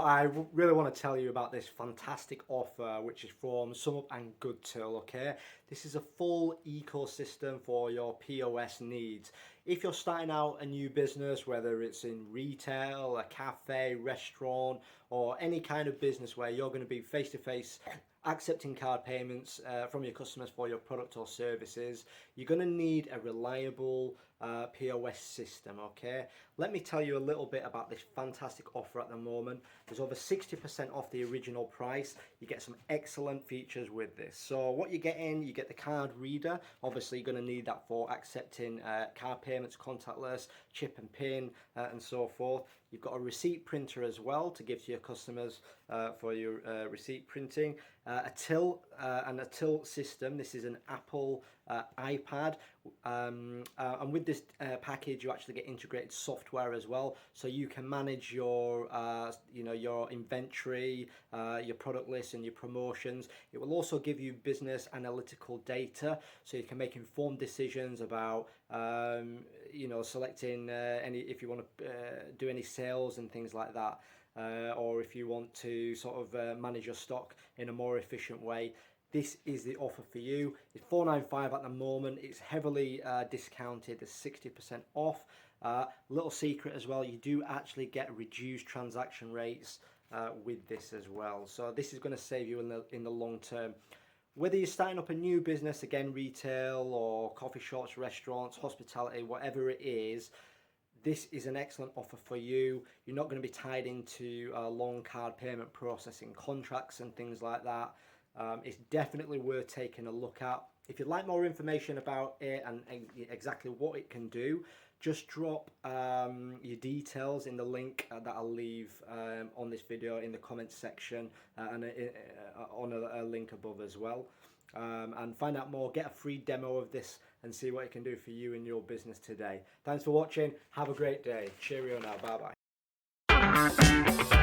I really want to tell you about this fantastic offer, which is from SumUp and Goodtill, okay? This is a full ecosystem for your POS needs. If you're starting out a new business, whether it's in retail, a cafe, restaurant, or any kind of business where you're going to be face-to-face accepting card payments from your customers for your product or services, you're going to need a reliable POS system, okay? Let me tell you a little bit about this fantastic offer at the moment. There's over 60% off the original price. You get some excellent features with this. So what you get in, you get the card reader. Obviously you're going to need that for accepting card payments, contactless, chip and pin, and so forth. You've got a receipt printer as well to give to your customers for your receipt printing. A till and a till system. This is an Apple iPad, and with this package you actually get integrated software as well, so you can manage your your inventory, your product list and your promotions. It will also give you business analytical data, so you can make informed decisions about selecting if you want to do any sales and things like that. Or if you want to sort of manage your stock in a more efficient way. This is the offer for you. It's $495 at the moment. It's heavily discounted at 60% off. Little secret as well, you do actually get reduced transaction rates with this as well. So this is going to save you in the long term. Whether you're starting up a new business, again, retail or coffee shops, restaurants, hospitality, whatever it is, this is an excellent offer for you. You're not going to be tied into long card payment processing contracts and things like that. It's definitely worth taking a look at. If you'd like more information about it and exactly what it can do, just drop your details in the link that I'll leave on this video in the comments section and on a link above as well. And find out more, get a free demo of this and see what it can do for you and your business today. Thanks for watching. Have a great day. Cheerio now. Bye bye.